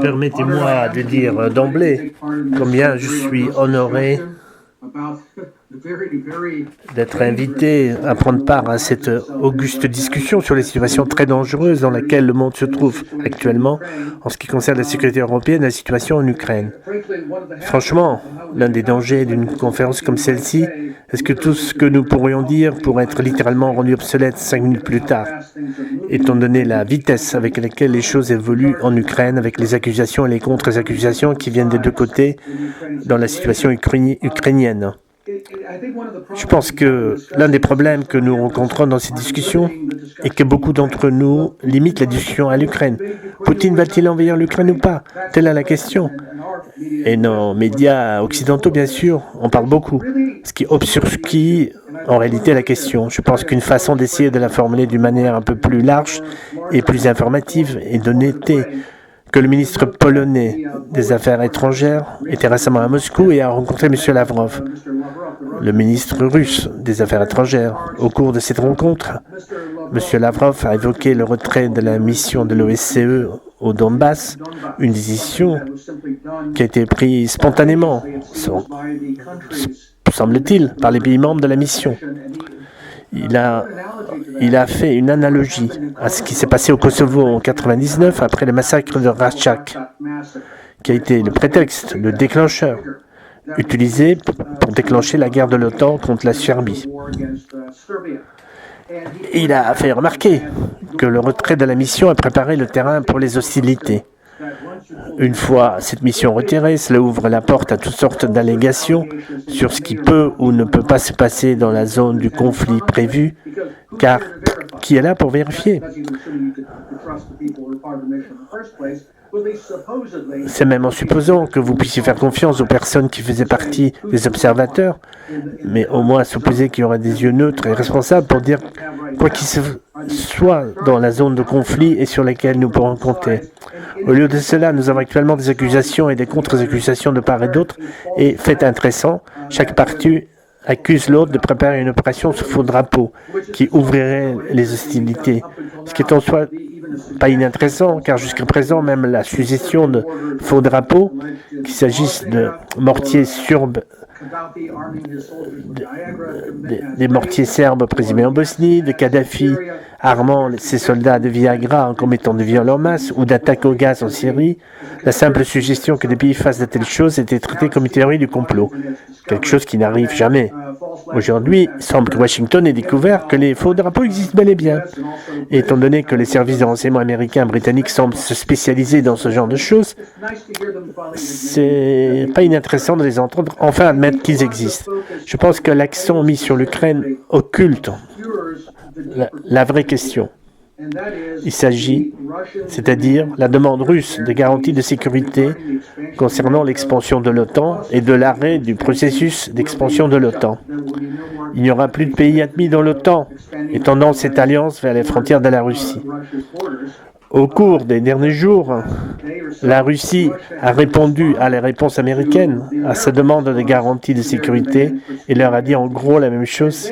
Permettez-moi de dire d'emblée combien je suis honoré d'être invité à prendre part à cette auguste discussion sur les situations très dangereuses dans laquelle le monde se trouve actuellement en ce qui concerne la sécurité européenne et la situation en Ukraine. Franchement, l'un des dangers d'une conférence comme celle-ci, est-ce que tout ce que nous pourrions dire pourrait être littéralement rendu obsolète 5 minutes plus tard, étant donné la vitesse avec laquelle les choses évoluent en Ukraine, avec les accusations et les contre-accusations qui viennent des deux côtés dans la situation ukrainienne. Je pense que l'un des problèmes que nous rencontrons dans ces discussions est que beaucoup d'entre nous limitent la discussion à l'Ukraine. Poutine va-t-il envahir l'Ukraine ou pas? Telle est la question. Et nos médias occidentaux, bien sûr, en parlent beaucoup, ce qui obscurcit en réalité la question. Je pense qu'une façon d'essayer de la formuler d'une manière un peu plus large et plus informative est de noter que le ministre polonais des Affaires étrangères était récemment à Moscou et a rencontré M. Lavrov, le ministre russe des Affaires étrangères. Au cours de cette rencontre, M. Lavrov a évoqué le retrait de la mission de l'OSCE au Donbass, une décision qui a été prise spontanément, semble-t-il, par les pays membres de la mission. Il a fait une analogie à ce qui s'est passé au Kosovo en 1999 après le massacre de Rachak, qui a été le prétexte, le déclencheur, utilisé pour déclencher la guerre de l'OTAN contre la Serbie. Il a fait remarquer que le retrait de la mission a préparé le terrain pour les hostilités. Une fois cette mission retirée, cela ouvre la porte à toutes sortes d'allégations sur ce qui peut ou ne peut pas se passer dans la zone du conflit prévu, car qui est là pour vérifier? C'est même en supposant que vous puissiez faire confiance aux personnes qui faisaient partie des observateurs, mais au moins supposer qu'il y aurait des yeux neutres et responsables pour dire quoi qu'il soit dans la zone de conflit et sur lesquels nous pourrons compter. Au lieu de cela, nous avons actuellement des accusations et des contre-accusations de part et d'autre, et fait intéressant, chaque partie accuse l'autre de préparer une opération sous faux drapeau qui ouvrirait les hostilités, ce qui est en soi pas inintéressant, car jusqu'à présent, même la suggestion de faux drapeaux, qu'il s'agisse de mortiers des mortiers serbes présumés en Bosnie, de Kadhafi armant ses soldats de Viagra en commettant de viols en masse ou d'attaques au gaz en Syrie, la simple suggestion que des pays fassent de telles choses était traitée comme une théorie du complot, quelque chose qui n'arrive jamais. Aujourd'hui, il semble que Washington ait découvert que les faux drapeaux existent bel et bien. Et étant donné que les services de renseignement américains et britanniques semblent se spécialiser dans ce genre de choses, c'est pas inintéressant de les entendre enfin admettre qu'ils existent. Je pense que l'accent mis sur l'Ukraine occulte la vraie question. Il s'agit, c'est-à-dire la demande russe de garanties de sécurité concernant l'expansion de l'OTAN et de l'arrêt du processus d'expansion de l'OTAN. Il n'y aura plus de pays admis dans l'OTAN, étendant cette alliance vers les frontières de la Russie. Au cours des derniers jours, la Russie a répondu à la réponse américaine à sa demande de garantie de sécurité et leur a dit en gros la même chose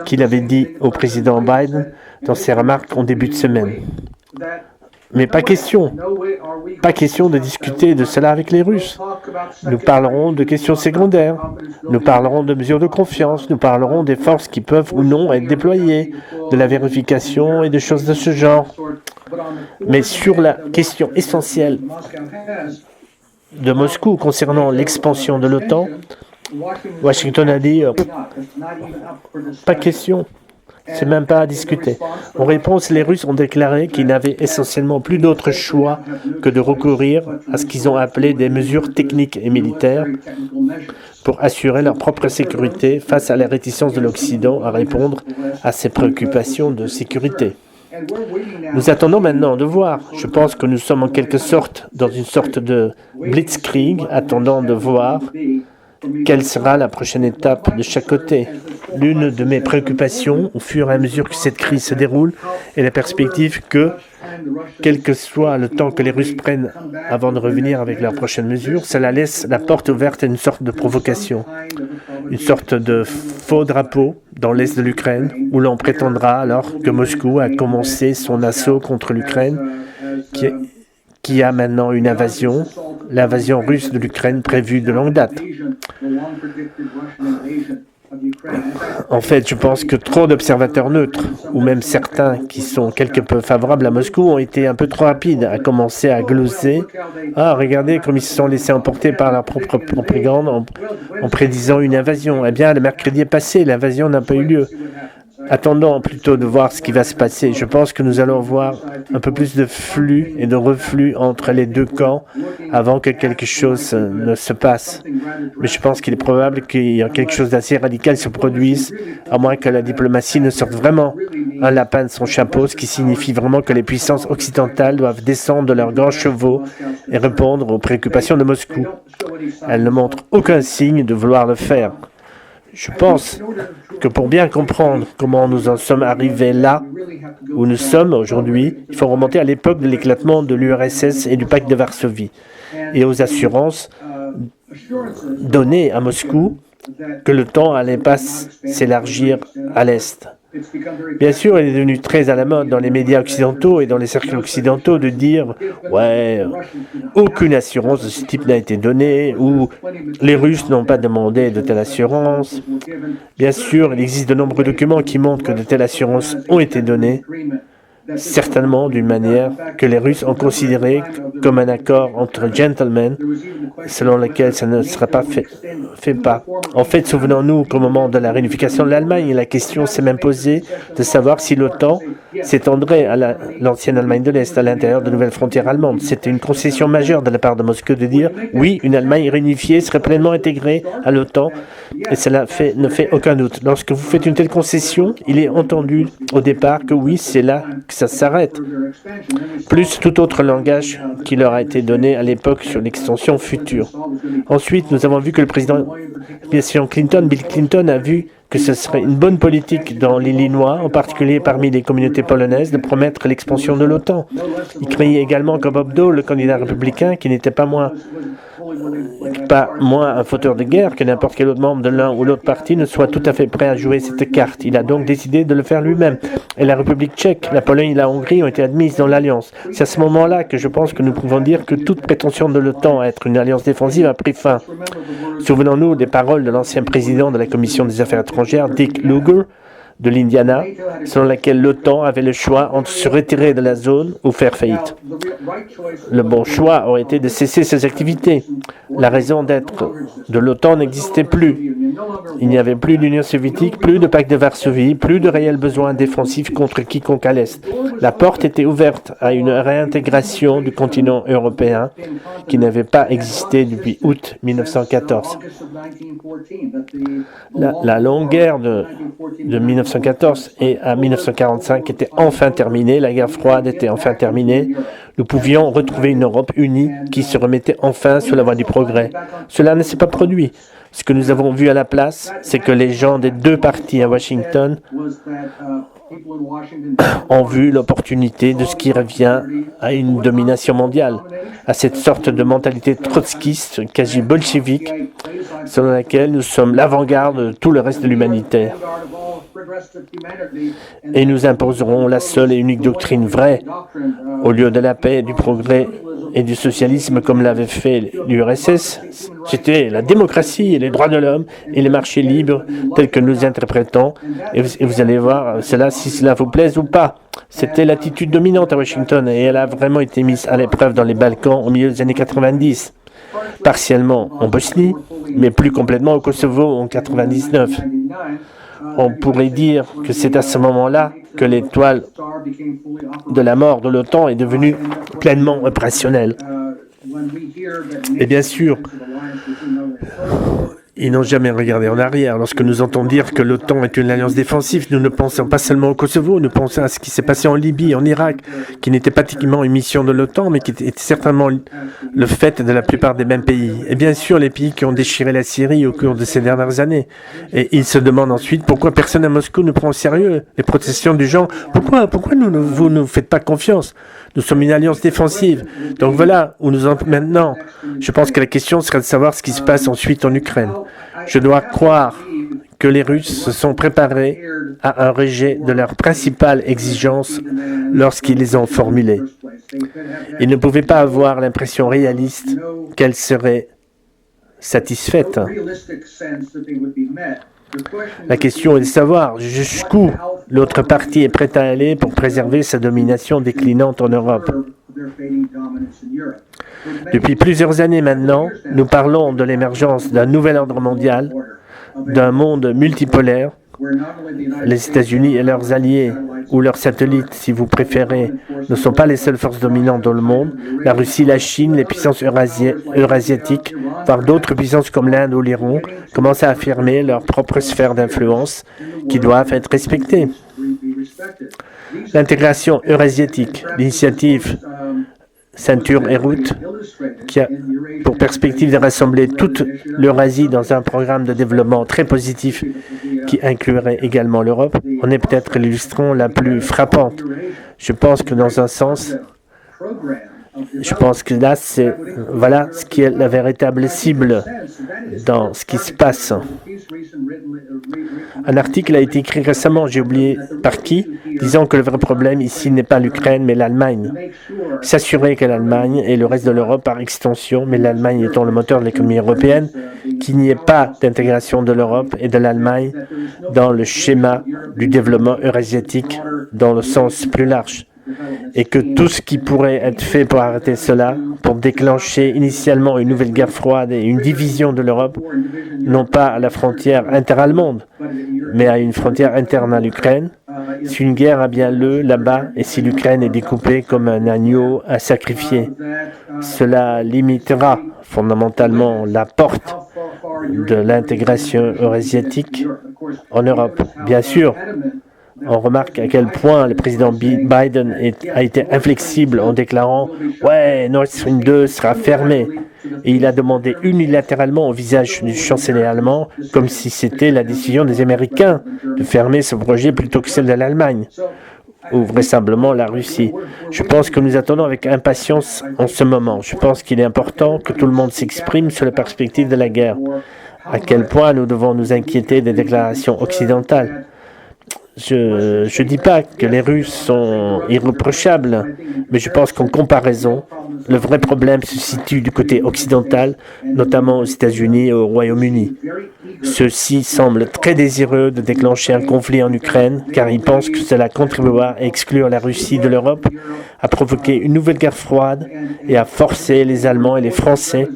qu'il avait dit au président Biden dans ses remarques en début de semaine. Mais pas question de discuter de cela avec les Russes. Nous parlerons de questions secondaires, nous parlerons de mesures de confiance, nous parlerons des forces qui peuvent ou non être déployées, de la vérification et de choses de ce genre. Mais sur la question essentielle de Moscou concernant l'expansion de l'OTAN, Washington a dit pas question. C'est même pas à discuter. En réponse, les Russes ont déclaré qu'ils n'avaient essentiellement plus d'autre choix que de recourir à ce qu'ils ont appelé des mesures techniques et militaires pour assurer leur propre sécurité face à la réticence de l'Occident à répondre à ces préoccupations de sécurité. Nous attendons maintenant de voir. Je pense que nous sommes en quelque sorte dans une sorte de blitzkrieg, attendant de voir quelle sera la prochaine étape de chaque côté. L'une de mes préoccupations, au fur et à mesure que cette crise se déroule, est la perspective que, quel que soit le temps que les Russes prennent avant de revenir avec leurs prochaines mesures, cela laisse la porte ouverte à une sorte de provocation, une sorte de faux drapeau dans l'est de l'Ukraine, où l'on prétendra alors que Moscou a commencé son assaut contre l'Ukraine, qu'il y a maintenant une invasion, l'invasion russe de l'Ukraine prévue de longue date. En fait, je pense que trop d'observateurs neutres, ou même certains qui sont quelque peu favorables à Moscou, ont été un peu trop rapides à commencer à gloser. Ah, regardez comme ils se sont laissés emporter par leur propre propagande en prédisant une invasion. Eh bien, le mercredi est passé, l'invasion n'a pas eu lieu. Attendons plutôt de voir ce qui va se passer. Je pense que nous allons voir un peu plus de flux et de reflux entre les deux camps avant que quelque chose ne se passe. Mais je pense qu'il est probable qu'il y ait quelque chose d'assez radical se produise, à moins que la diplomatie ne sorte vraiment un lapin de son chapeau, ce qui signifie vraiment que les puissances occidentales doivent descendre de leurs grands chevaux et répondre aux préoccupations de Moscou. Elles ne montrent aucun signe de vouloir le faire. Je pense que pour bien comprendre comment nous en sommes arrivés là où nous sommes aujourd'hui, il faut remonter à l'époque de l'éclatement de l'URSS et du pacte de Varsovie et aux assurances données à Moscou que le temps allait pas s'élargir à l'Est. Bien sûr, il est devenu très à la mode dans les médias occidentaux et dans les cercles occidentaux de dire « Ouais, aucune assurance de ce type n'a été donnée » ou « Les Russes n'ont pas demandé de telle assurance ». Bien sûr, il existe de nombreux documents qui montrent que de telles assurances ont été données, certainement d'une manière que les Russes ont considéré comme un accord entre gentlemen, selon lequel ça ne sera pas fait pas. En fait, souvenons-nous qu'au moment de la réunification de l'Allemagne, la question s'est même posée de savoir si l'OTAN s'étendrait à l'ancienne Allemagne de l'Est, à l'intérieur de nouvelles frontières allemandes. C'était une concession majeure de la part de Moscou de dire oui, une Allemagne réunifiée serait pleinement intégrée à l'OTAN, et cela ne fait aucun doute. Lorsque vous faites une telle concession, il est entendu au départ que oui, c'est là que ça s'arrête. Plus tout autre langage qui leur a été donné à l'époque sur l'extension future. Ensuite, nous avons vu que le président Clinton, Bill Clinton, a vu que ce serait une bonne politique dans l'Illinois, en particulier parmi les communautés polonaises, de promettre l'expansion de l'OTAN. Il craignait également que Bob Dole, le candidat républicain, qui n'était pas moins un fauteur de guerre que n'importe quel autre membre de l'un ou l'autre parti, ne soit tout à fait prêt à jouer cette carte. Il a donc décidé de le faire lui-même. Et la République tchèque, la Pologne et la Hongrie ont été admises dans l'Alliance. C'est à ce moment-là que je pense que nous pouvons dire que toute prétention de l'OTAN à être une alliance défensive a pris fin. Souvenons-nous des paroles de l'ancien président de la Commission des Affaires étrangères, Dick Lugar, de l'Indiana, selon laquelle l'OTAN avait le choix entre se retirer de la zone ou faire faillite. Le bon choix aurait été de cesser ses activités. La raison d'être de l'OTAN n'existait plus. Il n'y avait plus d'Union soviétique, plus de pacte de Varsovie, plus de réels besoins défensifs contre quiconque à l'Est. La porte était ouverte à une réintégration du continent européen qui n'avait pas existé depuis août 1914. La longue guerre de 1914 et à 1945 était enfin terminée, la guerre froide était enfin terminée. Nous pouvions retrouver une Europe unie qui se remettait enfin sur la voie du progrès. Cela ne s'est pas produit. Ce que nous avons vu à la place, c'est que les gens des deux partis à Washington ont vu l'opportunité de ce qui revient à une domination mondiale, à cette sorte de mentalité trotskiste, quasi bolchevique, selon laquelle nous sommes l'avant-garde de tout le reste de l'humanité. Et nous imposerons la seule et unique doctrine vraie, au lieu de la paix, du progrès et du socialisme comme l'avait fait l'URSS. C'était la démocratie et les droits de l'homme et les marchés libres tels que nous interprétons. Et vous allez voir cela, si cela vous plaise ou pas. C'était l'attitude dominante à Washington et elle a vraiment été mise à l'épreuve dans les Balkans au milieu des années 90. Partiellement en Bosnie, mais plus complètement au Kosovo en 99. On pourrait dire que c'est à ce moment-là que l'étoile de la mort de l'OTAN est devenue pleinement opérationnelle. Et bien sûr, ils n'ont jamais regardé en arrière. Lorsque nous entendons dire que l'OTAN est une alliance défensive, nous ne pensons pas seulement au Kosovo, nous pensons à ce qui s'est passé en Libye, en Irak, qui n'était pas pratiquement une mission de l'OTAN, mais qui était certainement le fait de la plupart des mêmes pays. Et bien sûr, les pays qui ont déchiré la Syrie au cours de ces dernières années. Et ils se demandent ensuite pourquoi personne à Moscou ne prend au sérieux les protestations du genre « Pourquoi vous ne faites pas confiance ? Nous sommes une alliance défensive. » Donc voilà où nous en sommes maintenant. Je pense que la question serait de savoir ce qui se passe ensuite en Ukraine. Je dois croire que les Russes se sont préparés à un rejet de leurs principales exigences lorsqu'ils les ont formulées. Ils ne pouvaient pas avoir l'impression réaliste qu'elles seraient satisfaites. La question est de savoir jusqu'où l'autre partie est prête à aller pour préserver sa domination déclinante en Europe. Depuis plusieurs années maintenant, nous parlons de l'émergence d'un nouvel ordre mondial, d'un monde multipolaire. Les États-Unis et leurs alliés, ou leurs satellites, si vous préférez, ne sont pas les seules forces dominantes dans le monde. La Russie, la Chine, les puissances eurasiatiques, voire d'autres puissances comme l'Inde ou l'Iran, commencent à affirmer leur propre sphère d'influence qui doivent être respectées. L'intégration eurasiatique, l'initiative Ceinture et Route, qui a pour perspective de rassembler toute l'Eurasie dans un programme de développement très positif qui inclurait également l'Europe, en est peut-être l'illustration la plus frappante. Je pense que dans un sens, je pense que là, voilà ce qui est la véritable cible dans ce qui se passe. Un article a été écrit récemment, j'ai oublié par qui, disant que le vrai problème ici n'est pas l'Ukraine, mais l'Allemagne. S'assurer que l'Allemagne et le reste de l'Europe par extension, mais l'Allemagne étant le moteur de l'économie européenne, qu'il n'y ait pas d'intégration de l'Europe et de l'Allemagne dans le schéma du développement eurasiatique dans le sens plus large. Et que tout ce qui pourrait être fait pour arrêter cela, pour déclencher initialement une nouvelle guerre froide et une division de l'Europe, non pas à la frontière interallemande, mais à une frontière interne à l'Ukraine, si une guerre a bien lieu là-bas et si l'Ukraine est découpée comme un agneau à sacrifier, cela limitera fondamentalement la porte de l'intégration eurasiatique en Europe. Bien sûr, on remarque à quel point le président Biden a été inflexible en déclarant « Ouais, Nord Stream 2 sera fermé ». Et il a demandé unilatéralement au visage du chancelier allemand, comme si c'était la décision des Américains de fermer ce projet plutôt que celle de l'Allemagne, ou vraisemblablement la Russie. Je pense que nous attendons avec impatience en ce moment. Je pense qu'il est important que tout le monde s'exprime sur la perspective de la guerre. À quel point nous devons nous inquiéter des déclarations occidentales. Je ne dis pas que les Russes sont irréprochables, mais je pense qu'en comparaison, le vrai problème se situe du côté occidental, notamment aux États-Unis et au Royaume-Uni. Ceux-ci semblent très désireux de déclencher un conflit en Ukraine, car ils pensent que cela contribuera à exclure la Russie de l'Europe, à provoquer une nouvelle guerre froide et à forcer les Allemands et les Français,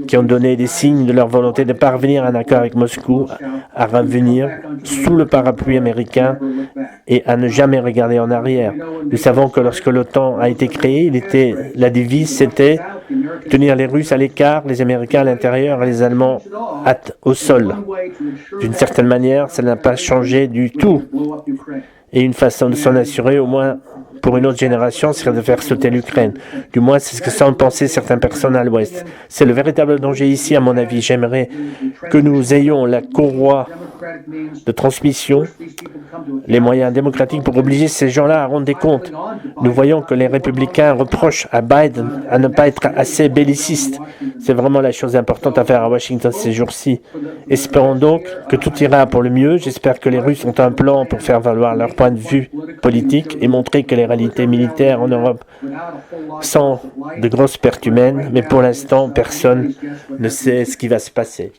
qui ont donné des signes de leur volonté de parvenir à un accord avec Moscou, à revenir sous le parapluie américain et à ne jamais regarder en arrière. Nous savons que lorsque l'OTAN a été créée, la devise c'était tenir les Russes à l'écart, les Américains à l'intérieur et les Allemands au sol. D'une certaine manière, ça n'a pas changé du tout. Et une façon de s'en assurer, au moins pour une autre génération, serait de faire sauter l'Ukraine. Du moins, c'est ce que semblent penser certaines personnes à l'Ouest. C'est le véritable danger ici, à mon avis. J'aimerais que nous ayons la courroie de transmission, les moyens démocratiques pour obliger ces gens-là à rendre des comptes. Nous voyons que les républicains reprochent à Biden à ne pas être assez belliciste. C'est vraiment la chose importante à faire à Washington ces jours-ci. Espérons donc que tout ira pour le mieux. J'espère que les Russes ont un plan pour faire valoir leur point de vue politique et montrer que les réalités militaires en Europe sont de grosses pertes humaines, mais pour l'instant, personne ne sait ce qui va se passer.